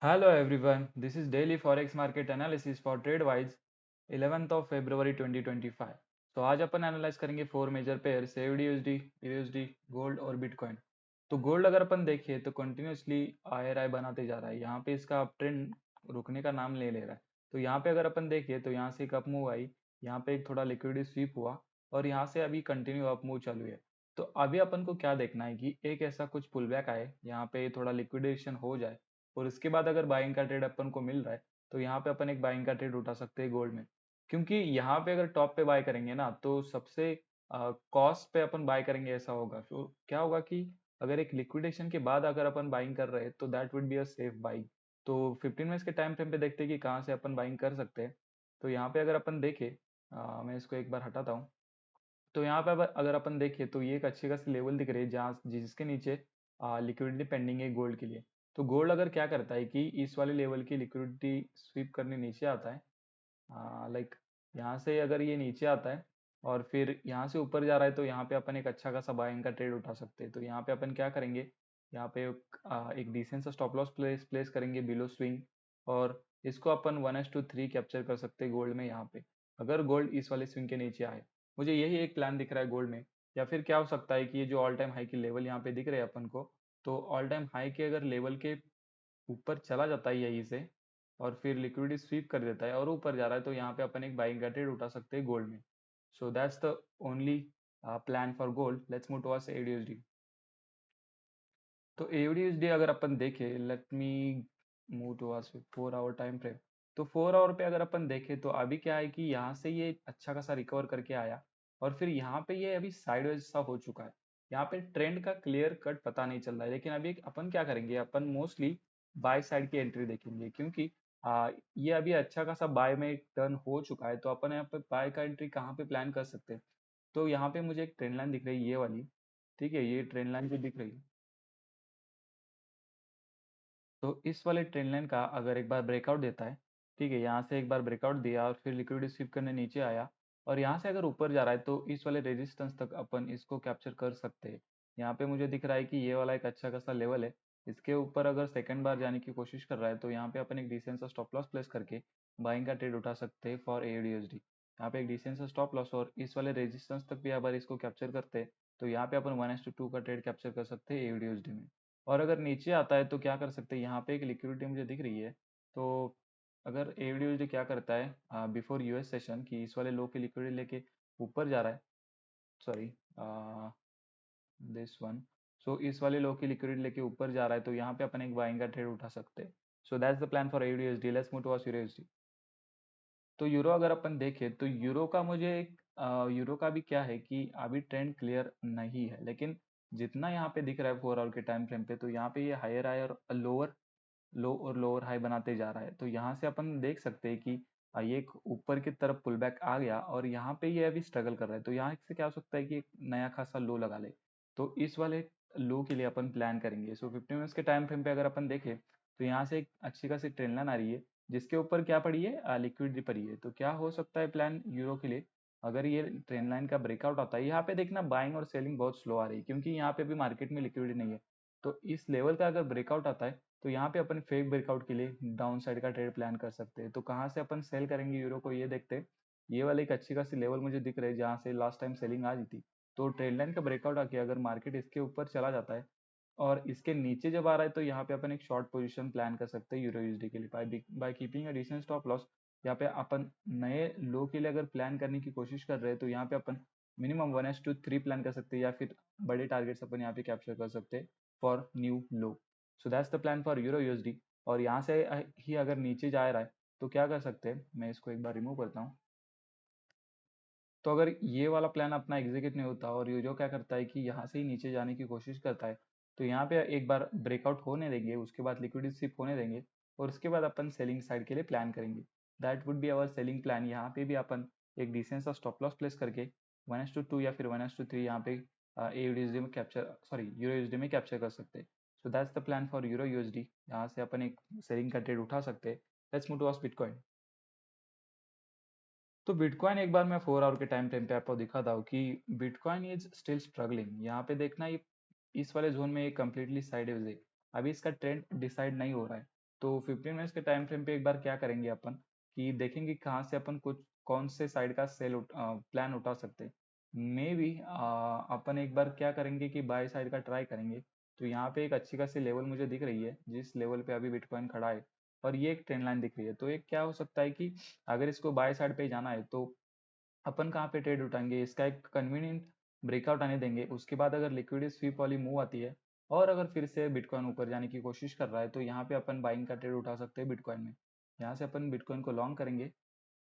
Hello everyone, this is daily forex market analysis for TradeWise 11th of February 2025. तो आज अपन analyse करेंगे four major pair AUD, USD, gold और bitcoin. तो gold अगर अपन देखें तो कंटिन्यूसली RI बनाते जा रहा है। यहाँ पे इसका अप ट्रेंड रुकने का नाम ले रहा है। तो यहाँ पे अगर अपन देखें तो यहाँ से एक अप मूव आई, यहाँ पे एक थोड़ा लिक्विडिटी स्वीप हुआ और यहाँ से अभी कंटिन्यू अप मूव चालू है। तो अभी अपन को क्या देखना है कि एक ऐसा कुछ पुल बैक आए, यहाँ पे थोड़ा लिक्विडेशन हो जाए और उसके बाद अगर बाइंग का ट्रेड अपन को मिल रहा है तो यहाँ पे अपन एक बाइंग का ट्रेड उठा सकते हैं गोल्ड में। क्योंकि यहाँ पे अगर टॉप पे बाय करेंगे ना तो सबसे कॉस्ट पे अपन बाय करेंगे ऐसा होगा। तो क्या होगा कि अगर एक लिक्विडेशन के बाद अगर अपन बाइंग कर रहे हैं तो that would be a safe buying. तो 15 मिनट्स के टाइम फ्रेम पे देखते हैं कि कहाँ से अपन बाइंग कर सकते हैं। तो यहाँ पे अगर अपन देखें, मैं इसको एक बार हटाता हूँ। तो यहाँ पे अगर अपन देखें तो ये एक अच्छी खासी लेवल दिख रही है जहाँ जिसके नीचे लिक्विडिटी पेंडिंग है गोल्ड के लिए। तो गोल्ड अगर क्या करता है कि इस वाले लेवल की लिक्विडिटी स्वीप करने नीचे आता है, लाइक यहाँ से अगर ये नीचे आता है और फिर यहाँ से ऊपर जा रहा है तो यहाँ पे अपन एक अच्छा खासा बाइंग का ट्रेड उठा सकते हैं। तो यहाँ पे अपन क्या करेंगे, यहाँ पे एक डिसेंट सा स्टॉप लॉस प्लेस करेंगे बिलो स्विंग और इसको अपन 1:3 कैप्चर कर सकते हैं गोल्ड में। यहाँ पे अगर गोल्ड इस वाले स्विंग के नीचे आए, मुझे यही एक प्लान दिख रहा है गोल्ड में। या फिर क्या हो सकता है कि ये जो ऑल टाइम हाई की लेवल यहाँ पे दिख रहे हैं अपन को, तो ऑल टाइम हाई के अगर लेवल के ऊपर चला जाता है यहीं से और फिर लिक्विडिटी स्वीप कर देता है और ऊपर जा रहा है तो यहाँ पे अपन एक बाइंग का ट्रेड उठा सकते हैं गोल्ड में। So that's the only plan for gold. Let's move towards AUD। तो AUD अगर अपन देखें, let me move towards 4 hour time frame. तो 4 आवर पे अगर अपन देखें तो अभी क्या है कि यहाँ से ये अच्छा खासा रिकवर करके आया और फिर यहाँ पे ये अभी साइडवेज सा हो चुका है। यहाँ पे ट्रेंड का क्लियर कट पता नहीं चल रहा है, लेकिन अभी अपन क्या करेंगे, अपन मोस्टली बाय साइड की एंट्री देखेंगे क्योंकि ये अभी अच्छा खासा बाय में टर्न हो चुका है। तो अपन यहाँ पे बाय का एंट्री कहाँ पे प्लान कर सकते हैं। तो यहाँ पे मुझे एक ट्रेंड लाइन दिख रही है ये वाली। ठीक है, ये ट्रेंड लाइन जो दिख रही है, तो इस वाले ट्रेंड लाइन का अगर एक बार ब्रेकआउट देता है, ठीक है, यहाँ से एक बार ब्रेकआउट दिया और फिर लिक्विडिटी स्वीप करने नीचे आया और यहाँ से अगर ऊपर जा रहा है तो इस वाले रेजिस्टेंस तक अपन इसको कैप्चर कर सकते हैं। यहाँ पे मुझे दिख रहा है कि ये वाला एक अच्छा खासा लेवल है। इसके ऊपर अगर सेकंड बार जाने की कोशिश कर रहा है तो यहाँ पे अपन एक डिसेंट सा स्टॉप लॉस प्लेस करके बाइंग का ट्रेड उठा सकते हैं फॉर AUD। यहाँ पे एक डिसेंट सा स्टॉप लॉस और इस वाले रेजिस्टेंस तक भी अगर इसको कैप्चर करते हैं तो यहाँ पे अपन 1:2 का ट्रेड कैप्चर कर सकते हैं AUD में। और अगर नीचे आता है तो क्या कर सकते हैं, यहाँ पे एक लिक्विडिटी मुझे दिख रही है। तो अगर AUD क्या करता है बिफोर US सेशन कि इस वाले लो की लिक्विडिटी लेके ऊपर जा रहा है, सॉरी दिस वन, सो इस वाले लो की लिक्विडिटी लेके ऊपर जा रहा है तो यहाँ पे अपन एक बाइंग का ट्रेड उठा सकते हैं। सो that's the plan for AUD। Let's move towards euro. तो यूरो अगर अपन देखें तो यूरो का मुझे एक यूरो का भी क्या है कि अभी ट्रेंड क्लियर नहीं है, लेकिन जितना यहाँ पे दिख रहा है 4 आवर के टाइम फ्रेम पे, तो यहाँ पे ये हायर हाई और लोअर लो और लोअर हाई बनाते जा रहा है। तो यहाँ से अपन देख सकते हैं कि ये एक ऊपर की तरफ पुल बैक आ गया और यहाँ पे ये अभी स्ट्रगल कर रहा है। तो यहाँ से क्या हो सकता है कि एक नया खासा लो लगा ले। तो इस वाले लो के लिए अपन प्लान करेंगे। सो 15 मिनट्स के टाइम फ्रेम पे अगर अपन देखें तो यहाँ से एक अच्छी खासी ट्रेंड लाइन आ रही है जिसके ऊपर क्या पड़ी है, लिक्विडिटी पड़ी है। तो क्या हो सकता है प्लान यूरो के लिए, अगर ये ट्रेंड लाइन का ब्रेकआउट आता है, यहाँ पे देखना बाइंग और सेलिंग बहुत स्लो आ रही है क्योंकि यहाँ पे भी मार्केट में लिक्विडिटी नहीं है। तो इस लेवल का अगर ब्रेकआउट आता है तो यहाँ पे अपन फेक ब्रेकआउट के लिए डाउन साइड का ट्रेड प्लान कर सकते हैं। तो कहाँ से अपन सेल करेंगे यूरो को ये देखते हैं। ये वाला एक अच्छी खासी लेवल मुझे दिख रहा है जहाँ से लास्ट टाइम सेलिंग आ रही थी। तो ट्रेंड लाइन का ब्रेकआउट आके अगर मार्केट इसके ऊपर चला जाता है और इसके नीचे जब आ रहा है तो यहाँ पे अपन एक शॉर्ट पोजीशन प्लान कर सकते हैं यूरो यूएसडी के लिए by keeping a decent stop loss. यहाँ पे अपन नए लो के लिए अगर प्लान करने की कोशिश कर रहे हैं तो यहाँ पे अपन मिनिमम 1:3 प्लान कर सकते हैं या फिर बड़े टारगेट्स अपन यहाँ पे कैप्चर कर सकते हैं for new low. So that's the plan for euro USD. और यहाँ से ही अगर नीचे जा रहा है तो क्या कर सकते हैं, मैं इसको एक बार रिमूव करता हूँ। तो अगर ये वाला प्लान अपना एग्जीक्यूट नहीं होता और यूरो क्या करता है कि यहाँ से ही नीचे जाने की कोशिश करता है, तो यहाँ पे एक बार ब्रेकआउट होने देंगे, उसके बाद लिक्विडिटी सिप होने देंगे और उसके बाद अपन सेलिंग साइड के लिए प्लान करेंगे। That would be our selling plan. यहाँ पे भी अपन एक डिसेंट सा स्टॉप लॉस प्लेस करके 1:2 या फिर 1:3 यहाँ पे AUD में कैप्चर, सॉरी यूरो यूएसडी में कैप्चर कर सकते हैं। सो that's the plan for euro USD. यहाँ से अपन एक सेलिंग का ट्रेड उठा सकते हैं। Let's move towards bitcoin. तो बिटकॉइन एक बार मैं 4 आवर के टाइम फ्रेम पे आपको दिखाता हूँ कि बिटकॉइन इज स्टिल स्ट्रगलिंग। यहाँ पे देखना ये इस वाले जोन में ये कम्प्लीटली साइडवेज है। अभी इसका ट्रेंड डिसाइड नहीं हो रहा है। तो 15 मिनट्स के टाइम फ्रेम पे एक बार क्या करेंगे अपन कि देखेंगे कहाँ से अपन कुछ कौन से साइड का प्लान उठा सकते हैं। मे बी अपन एक बार क्या करेंगे कि बाय साइड का ट्राई करेंगे। तो यहाँ पे एक अच्छी खासी लेवल मुझे दिख रही है जिस लेवल पे अभी बिटकॉइन खड़ा है, और ये एक ट्रेंड लाइन दिख रही है। तो एक क्या हो सकता है कि अगर इसको बाय साइड पे जाना है तो अपन कहाँ पे ट्रेड उठाएंगे, इसका एक कन्वीनियंट ब्रेकआउट आने देंगे। उसके बाद अगर लिक्विडिटी स्वीप वाली मूव आती है और अगर फिर से बिटकॉइन ऊपर जाने की कोशिश कर रहा है तो यहाँ पे अपन बाइंग का ट्रेड उठा सकते हैं बिटकॉइन में। यहाँ से अपन बिटकॉइन को लॉन्ग करेंगे।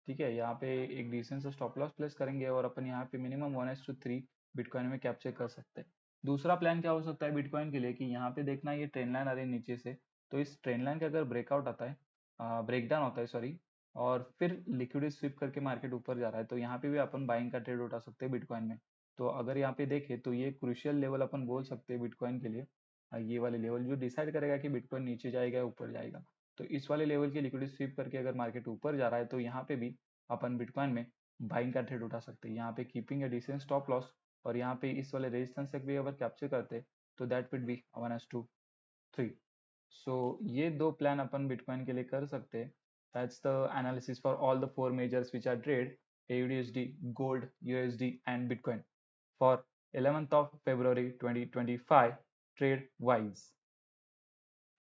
ठीक है, यहाँ पे एक डिसेंट सा स्टॉप लॉस प्लेस करेंगे और अपन यहाँ पे मिनिमम 1:3 बिटकॉइन में कैप्चर कर सकते हैं। दूसरा प्लान क्या हो सकता है बिटकॉइन के लिए कि यहाँ पे देखना ये ट्रेंड लाइन आ रही है नीचे से। तो इस ट्रेंड लाइन का अगर ब्रेकआउट आता है, ब्रेकडाउन होता है सॉरी, और फिर लिक्विडिटी स्विप करके मार्केट ऊपर जा रहा है तो यहाँ पे भी अपन बाइंग का ट्रेड उठा सकते हैं बिटकॉइन में। तो अगर यहाँ पे देखें तो ये क्रूशियल लेवल अपन बोल सकते हैं बिटकॉइन के लिए। ये वाले लेवल जो डिसाइड करेगा कि बिटकॉइन नीचे जाएगा या ऊपर जाएगा। तो इस वाले लेवल की लिक्विडिटी स्विप करके अगर मार्केट ऊपर जा रहा है तो यहाँ पे भी अपन बिटकॉइन में बाइंग का ट्रेड उठा सकते हैं, यहाँ पे कीपिंग ए डिसेंट स्टॉप लॉस। और यहाँ पे इस वाले रेजिस्टेंस तक भी अगर कैप्चर करते तो दैट विड बी 1:3। सो ये दो प्लान अपन बिटकॉइन के लिए कर सकते हैं। That's the analysis for all the four majors which are trade AUDUSD, gold, USD and Bitcoin for 11th of February 2025 trade wise.